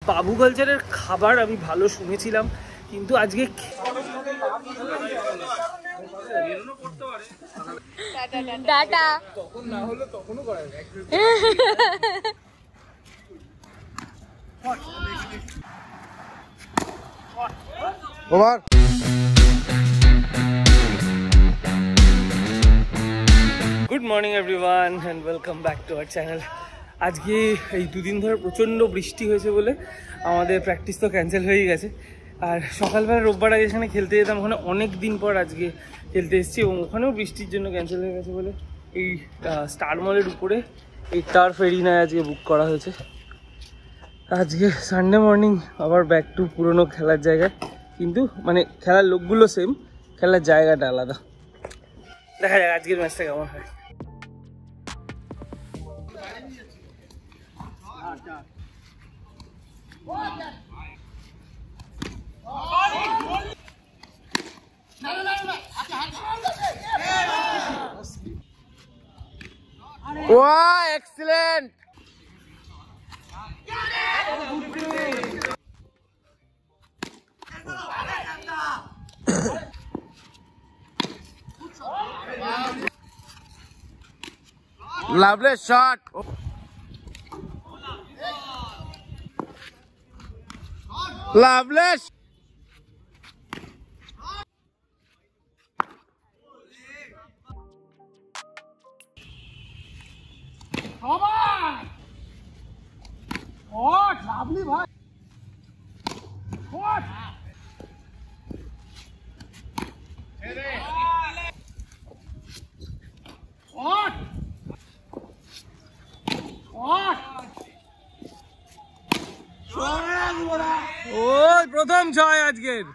বাবু কালচারের খাবার আমি ভালো শুনেছিলাম, কিন্তু আজকে তখন না হলে তখনও করা যায়। Over. Good morning everyone and welcome back to our channel. আজকে এই দুদিন ধরে প্রচণ্ড বৃষ্টি হয়েছে বলে আমাদের প্র্যাকটিস তো ক্যান্সেল হয়ে গেছে। আর সকালবেলা রোববার আগে যেখানে খেলতে যেতাম ওখানে অনেক দিন পর আজকে খেলতে এসেছি, এবং ওখানেও বৃষ্টির জন্য ক্যান্সেল হয়ে গেছে বলে এই স্টার মলের উপরে এই টার্ফ এরিনায় আজকে বুক করা হয়েছে। আজকে সানডে মর্নিং আবার ব্যাক টু পুরোনো খেলার জায়গায়, কিন্তু মানে খেলার লোকগুলো সেম, খেলার জায়গাটা আলাদা। দেখা যাক আজকের ম্যাচটা কেমন হয়। Wow, excellent! Lovely shot! Lovely! Lovely ভাই, প্রথম ছয় আজকের।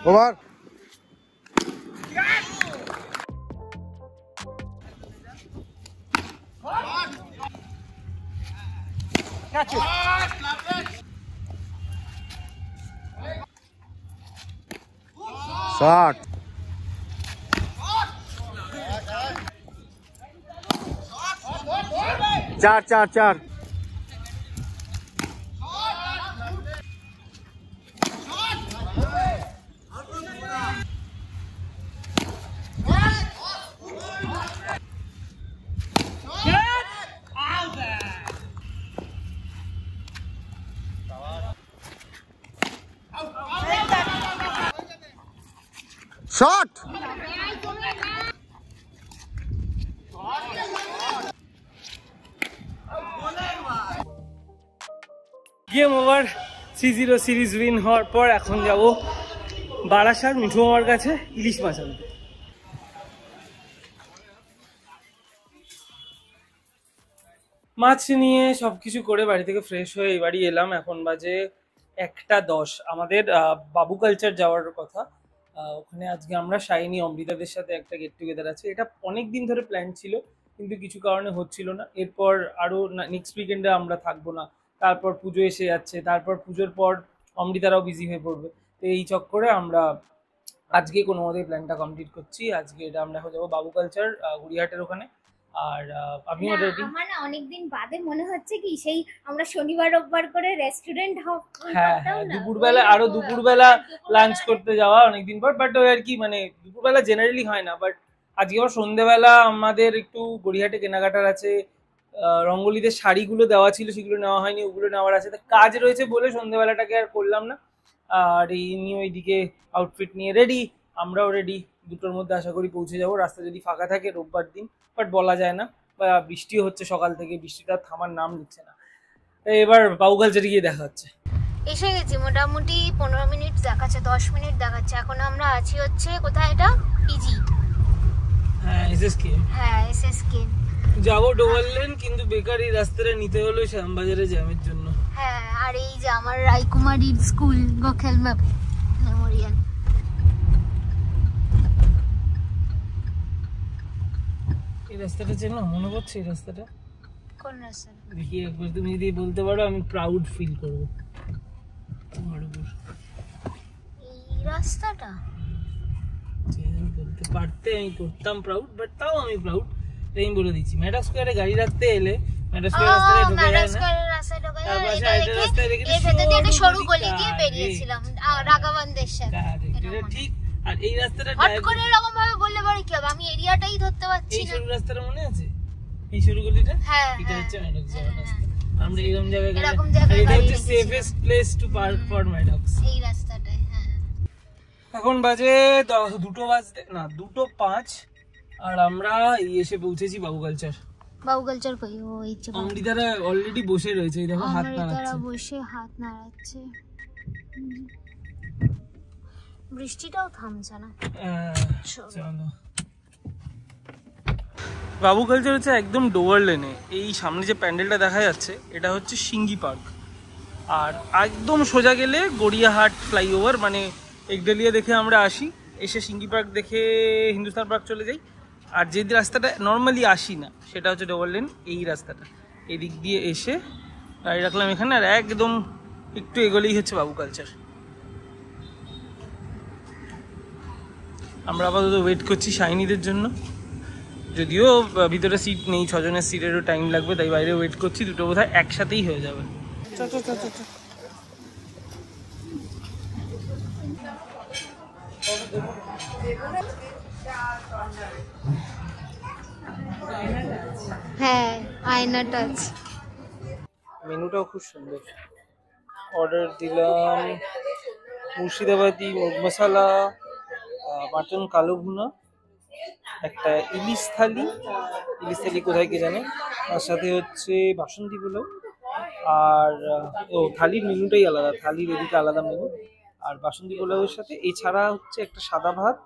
Over. Catch it. Shot. चार shot. Game over. 3-0 series win হওয়ার পর এখন যাব বারাসাত মিঠু মামার কাছে ইলিশ মাছ আনতে। মাছ নিয়ে সবকিছু করে বাড়ি থেকে ফ্রেশ হয়ে এই বাড়ি এলাম। এখন বাজে 1:10। আমাদের বাবু কালচার যাওয়ার কথা, ওখানে আজকে আমরা শাইনি অমৃতাদের সাথে একটা গেট টুগেদার আছে। এটা অনেক দিন ধরে প্ল্যান ছিল, কিন্তু কিছু কারণে হচ্ছিল না। এরপর আরও নেক্সট উইকেন্ডে আমরা থাকবো না, তারপর পুজো এসে যাচ্ছে, তারপর পুজোর পর অমৃতারাও বিজি হয়ে পড়বে। তো এই চক্করে আমরা আজকে কোনো মতেই প্ল্যানটা কমপ্লিট করছি। আজকে এটা আমরা যাবো বাবু কালচার গড়িয়াহাটের ওখানে। আর আমিও রেডি। আমার না অনেকদিন বাদে মনে হচ্ছে কি সেই আমরা শনিবার রোববার করে রেস্টুরেন্ট হপ। হ্যাঁ, দুপুরবেলা আরো দুপুরবেলা লাঞ্চ করতে যাওয়া অনেকদিন পর। বাট ওই আর কি, মানে দুপুরবেলা জেনারেলি হয় না, বাট আজকে আবার সন্ধ্যেবেলা আমাদের একটু গড়িয়াহাটে কেনাকাটার আছে, রঙ্গোলিতে শাড়িগুলো দেওয়া ছিল, সেগুলো নেওয়া হয়নি, ওগুলো নেওয়ার আছে। কাজ রয়েছে বলে সন্ধ্যেবেলাটাকে আর করলাম না। আর এই নিয়ে ওইদিকে আউটফিট নিয়ে রেডি, আমরাও রেডি। 2টোর মধ্যে আশা করি পৌঁছে যাবো। রাস্তা যদি ফাঁকা থাকে রোববার দিন, বাট বলা যায় না। বা বৃষ্টিও হচ্ছে সকাল থেকে, বৃষ্টিটা থামার নাম নিচ্ছে না। এবার বাবুঘালচারে গিয়ে দেখা হচ্ছে। এসে গেছি, মোটামুটি 15 মিনিট দেখাচ্ছে, 10 মিনিট দেখাচ্ছে। এখন আমরা আছি হচ্ছে কোথায়, এটা পিজি। হ্যাঁ, এসএসকে। হ্যাঁ, এসএসকে যাবো ডোবারলেন, কিন্তু বেকার এই রাস্তাটা নিতে হলো শ্যামবাজারে জ্যামের জন্য। হ্যাঁ, আর এই যে আমার রায়কুমারীর স্কুল, গোখেল মেমোরিয়াল। এই রাস্তাটা চেনো? মনে পড়ছে এই রাস্তাটা? কোন রাস্তা? দেখি একবার তুমি যদি বলতে পারো, আমি প্রাউড ফিল করবো তোমার উপর। এই রাস্তাটা বলতে পারতে আমি করতাম প্রাউড, বাট তাও আমি প্রাউড। আমি বলে দিচ্ছি, ম্যাডাম স্কোয়ারে গাড়ি রাখতে এলে ম্যাডাম স্কোয়ার রাস্তায় ঢোকা যায় না, রাস্তায় ঢোকা তার যায়। পাশে এটা আরেকটা রাস্তায় রেখে এর ভেতর দিয়ে একটা সরু গলি দিয়ে বেরিয়েছিলাম রাঘবন্দের সাথে। এটা ঠিক। আর এই রাস্তাটা হট করে এরকম ভাবে বললে পরে কি হবে? আমি এরিয়াটাই ধরতে পারছি এই না। সরু রাস্তাটা মনে আছে? এই সরু গলিটা, হ্যাঁ, এটা হচ্ছে ম্যাডাম স্কোয়ার রাস্তা। আমরা এরকম জায়গায় জায়গায় এটা গাড়ি হচ্ছে রেখেছিলাম। Safest place to park for madams. এই রাস্তাটায়। হ্যাঁ, এখন বাজে 2টো বাজতে না 2:05, আর আমরা এসে পৌঁছেছি বাবুঘালচার। বাবুঘালচার কই? ও ইচ্ছে অমৃতারা অলরেডি বসে রয়েছে, এই দেখো হাত তারা নাড়াচ্ছে। বসে হাত নাড়াচ্ছে। বৃষ্টিটাও থামছে না। চলো। বাবুঘালচার হচ্ছে একদম ডোয়ার লেনে। এই সামনে যে প্যান্ডেলটা দেখা যাচ্ছে, এটা হচ্ছে সিঙ্গি পার্ক। আর একদম সোজা গেলে গড়িয়াহাট ফ্লাইওভার, মানে একডালিয়া দেখে আমরা আসি, এসে সিঙ্গি পার্ক দেখে হিন্দুস্তান পার্ক চলে যাই। আর যে রাস্তাটা নর্মালি আসি না, সেটা হচ্ছে ডোয়ার লেন। এই রাস্তাটা এদিক দিয়ে এসে গাড়ি রাখলাম এখানে, আর একদম একটু এগোলেই হচ্ছে বাবুঘালচার। আমরা আপাতত ওয়েট করছি শাইনিদের জন্য, যদিও ভিতরে সিট নেই, 6 জনের সিটেরও টাইম লাগবে, তাই বাইরে ওয়েট করছি। 2টো বোধহয় একসাথেই হয়ে যাবে। হ্যাঁ, আয়না টাচ। মেনুটাও খুব সুন্দর। অর্ডার দিলাম মুর্শিদাবাদি মুগ মশালা, মাটন কালো ভুনা, একটা ইলিশ থালি। ইলিশ থালি কোথায় কে জানে। তার সাথে হচ্ছে বাসন্তী পোলাও। আর থালির মেনুটাই আলাদা, থালির এদিকে আলাদা মেনু। আর বাসন্তী পোলাওয়ের সাথে এছাড়া হচ্ছে একটা সাদা ভাত,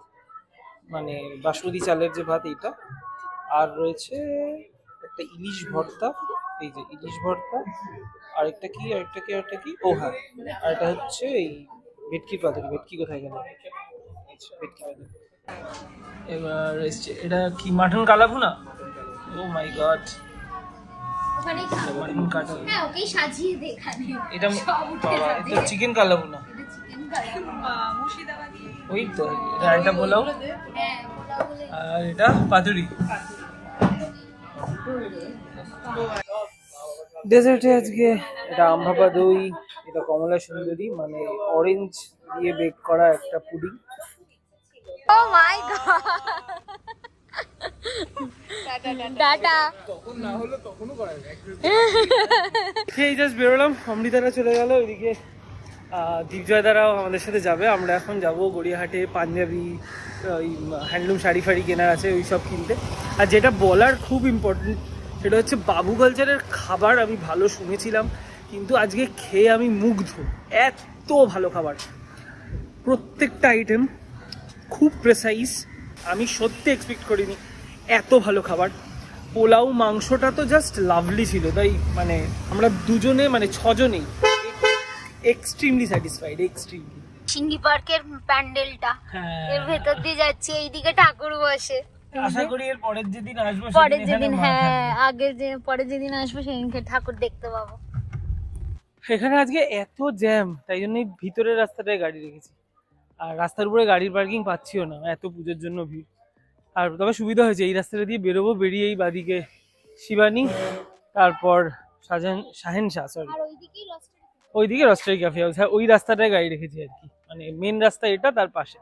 মানে বাসমতি চালের যে ভাত, এইটা। আর রয়েছে একটা ইলিশ ভর্তা, এই যে ইলিশ ভর্তা। আরেকটা কি ও হ্যাঁ, আর এটা হচ্ছে এই ভেটকি পাতুরি। ভেটকি কোথায় গেল? ভেটকি পাতুরি। এবার এটা কি মাটন কালা ভুনা? ও মাই গড, ওখানেই খাবো। মাটন কাটা। হ্যাঁ, ওকেই সাজিয়ে দে এখানে। এটা বাবা, এটা চিকেন কালা ভুনা। ওই তো এটা একটা পোলাও, হ্যাঁ, পোলাও। আর এটা পাতুরি। ডেজার্টে আজকে এটা আমভাপা দই, এটা কমলা সুন্দরী, মানে অরেঞ্জ দিয়ে বেক করা একটা পুডিং। ও মাই গড, টাটা। খেয়ে জাস্ট বেরোলাম, অমৃতারা চলে গেল ওইদিকে। দীপজয়দারাও আমাদের সাথে যাবে। আমরা এখন যাব গড়িয়াহাটে পাঞ্জাবি, ওই হ্যান্ডলুম শাড়ি ফাড়ি কেনার আছে, ওই সব কিনতে। আর যেটা বলার খুব ইম্পর্টেন্ট, সেটা হচ্ছে বাবুঘালচারের খাবার আমি ভালো শুনেছিলাম, কিন্তু আজকে খেয়ে আমি মুগ্ধ। এত ভালো খাবার, প্রত্যেকটা আইটেম খুব প্রেসাইজ। আমি সত্যি এক্সপেক্ট করিনি এত ভালো খাবার। পোলাও মাংসটা তো জাস্ট লাভলি ছিল, তাই মানে আমরা দুজনে, মানে 6 জনেই এক্সট্রিমলি স্যাটিসফাইড, এক্সট্রিমলি। সিঙ্গি পার্কের প্যান্ডেলটা, এর ভেতর দিয়ে যাচ্ছে, এইদিকে ঠাকুর বসে। আশা করি এর পরের যেদিন আসবো, পরের যেদিন, হ্যাঁ, আগে যে পরের যেদিন আসবো সেদিনকে ঠাকুর দেখতে পাবো। এখানে আজকে এত জ্যাম, তাই জন্যই ভিতরের রাস্তাটায় গাড়ি রেখেছি। আর রাস্তার উপরে গাড়ির পার্কিং পাচ্ছিও না, এত পুজোর জন্য ভিড়। আর তবে সুবিধা হয়েছে, এই রাস্তাটা দিয়ে বেরোবো, বেরিয়ে এই বাদিকে শিবানী, তারপর শাহেনশাহ, সরি, ওইদিকে রস্টারি ক্যাফে হাউস। হ্যাঁ, ওই রাস্তাটায় গাড়ি রেখেছি আর কি, মানে মেন রাস্তা এটা, তার পাশে।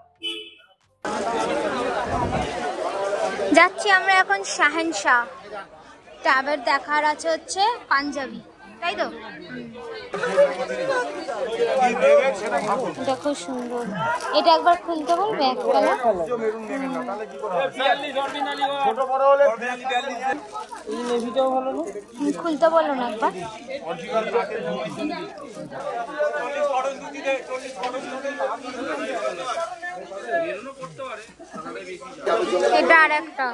যাচ্ছি আমরা এখন শাহেনশাহ। ট্যাবের দেখার আছে হচ্ছে পাঞ্জাবি, তাই তো? এটা খুব সুন্দর। এটা একবার খুলতে বলবে এক কালার। খুলতে বলো না একবার। এটা আর একটা।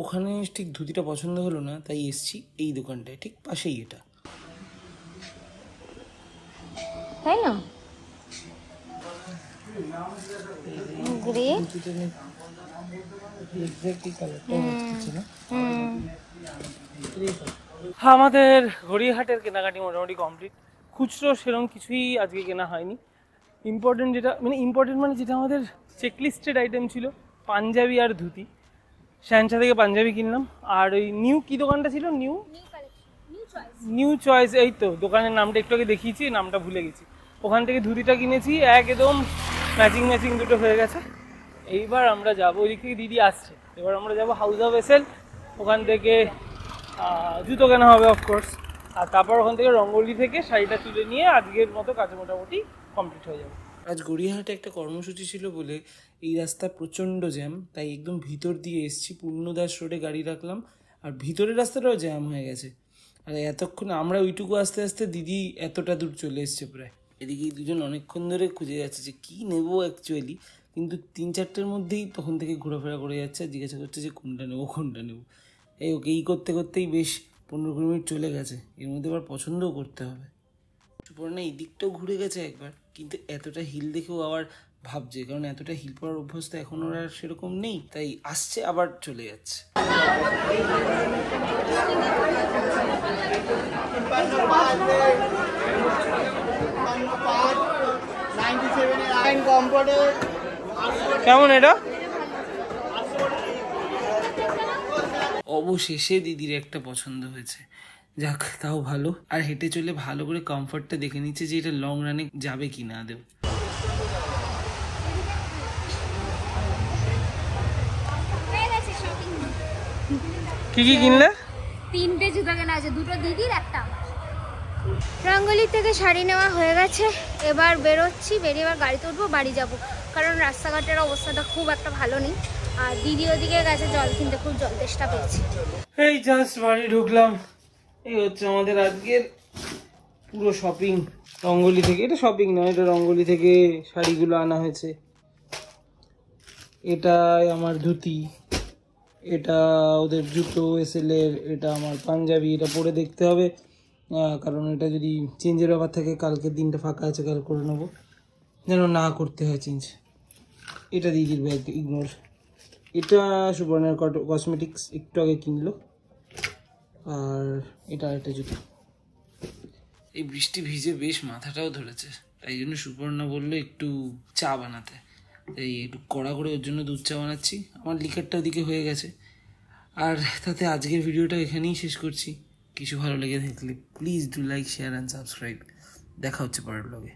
ওখানে ঠিক ধুতিটা পছন্দ হলো না, তাই এসছি এই দোকানটায়, ঠিক পাশেই এটা, তাই না? গ্রে আমাদের গড়িয়াহাটের কেনাকাটি মোটামুটি কমপ্লিট। খুচরো সেরকম কিছুই আজকে কেনা হয়নি। ইম্পর্টেন্ট যেটা আমাদের চেকলিস্টেড আইটেম ছিল, পাঞ্জাবি আর ধুতি। শ্যানচা থেকে পাঞ্জাবি কিনলাম, আর ওই নিউ কি দোকানটা ছিল, নিউ চয়েস, এই তো দোকানের নামটা একটু আগে দেখিয়েছি, নামটা ভুলে গেছি। ওখান থেকে ধুতিটা কিনেছি, একদম ম্যাচিং দুটো হয়ে গেছে। এইবার আমরা যাবো, ওই দিক থেকে দিদি আসছে, এবার আমরা যাবো হাউস অফ এসেল, ওখান থেকে জুতো কেনা হবে অফকোর্স, আর তারপর ওখান থেকে রঙ্গোলি থেকে শাড়িটা তুলে নিয়ে আজকের মতো কাজে মোটামুটি কমপ্লিট হয়ে যাবে। আজ গড়িয়াহাটে একটা কর্মসূচি ছিল বলে এই রাস্তা প্রচণ্ড জ্যাম, তাই একদম ভিতর দিয়ে এসছি, পূর্ণদাস রোডে গাড়ি রাখলাম, আর ভিতরের রাস্তাটাও জ্যাম হয়ে গেছে। আর এতক্ষণ আমরা ওইটুকু আস্তে আস্তে দিদি এতটা দূর চলে এসছে প্রায়। এদিকে দুজন অনেকক্ষণ ধরে খুঁজে যাচ্ছে যে কী নেবো অ্যাকচুয়ালি, কিন্তু 3-4টের মধ্যেই তখন থেকে ঘোরাফেরা করে যাচ্ছে, জিজ্ঞাসা করছে যে কোনটা নেবো। ওকে এই করতে করতেই বেশ 15-20 মিনিট চলে গেছে, এর মধ্যে আবার পছন্দও করতে হবে। সুপর্ণা এই দিকটাও ঘুরে গেছে একবার, কিন্তু এতটা হিল দেখেও আবার ভাবছে, কারণ এতটা হিল পড়ার অভ্যস্ত এখন ওর আর সেরকম নেই, তাই আসছে আবার চলে যাচ্ছে। কেমন এটা? অবশেষে দিদির একটা পছন্দ হয়েছে, যাক তাও ভালো। আর হেঁটে চলে ভালো করে কমফর্টটা দেখে নিচ্ছে যে এটা লং রানে যাবে কি না দেব। কি কিনলে? 3টে জুতো কেনা আছে, 2টো দিদির, একটা। রঙ্গলি থেকে শাড়ি নেওয়া হয়ে গেছে, এবার বেরোচ্ছি, বেরিয়ে এবার গাড়িতে উঠবো, বাড়ি যাব, কারণ রাস্তাঘাটের অবস্থাটা খুব একটা ভালো নেই। আর দিদি ওদিকে গেছে জল কিনতে, খুব জল তেষ্টা পেয়েছে। এই জাস্ট বাড়ি ঢুকলাম, এই হচ্ছে আমাদের আজকের পুরো শপিং। রঙ্গলি থেকে, এটা শপিং নয়, এটা রঙ্গলি থেকে শাড়িগুলো আনা হয়েছে। এটাই আমার ধুতি, এটা ওদের জুতো এসএলের, এটা আমার পাঞ্জাবি। এটা পরে দেখতে হবে, কারণ এটা যদি চেঞ্জের ব্যাপার থাকে, কালকে দিনটা ফাঁকা আছে, কাল করে নেবো, যেন না করতে হয় চেঞ্জ। এটা দিদির ব্যাগ, ইগনোর। এটা সুবর্ণার কসমেটিক্স, একটু আগে কিনলো। আর এটা একটা জুতো। এই বৃষ্টি ভিজে বেশ মাথাটাও ধরেছে, তাই জন্য সুপর্ণা বললো একটু চা বানাতে, তাই একটু কড়া করে ওর জন্য দুধ চা বানাচ্ছি। আমার লিকারটা ওদিকে হয়ে গেছে। আর তাতে আজকের ভিডিওটা এখানেই শেষ করছি। কিছু ভালো লেগে থাকলে please do like, share and subscribe. দেখা হচ্ছে পরের ব্লগে।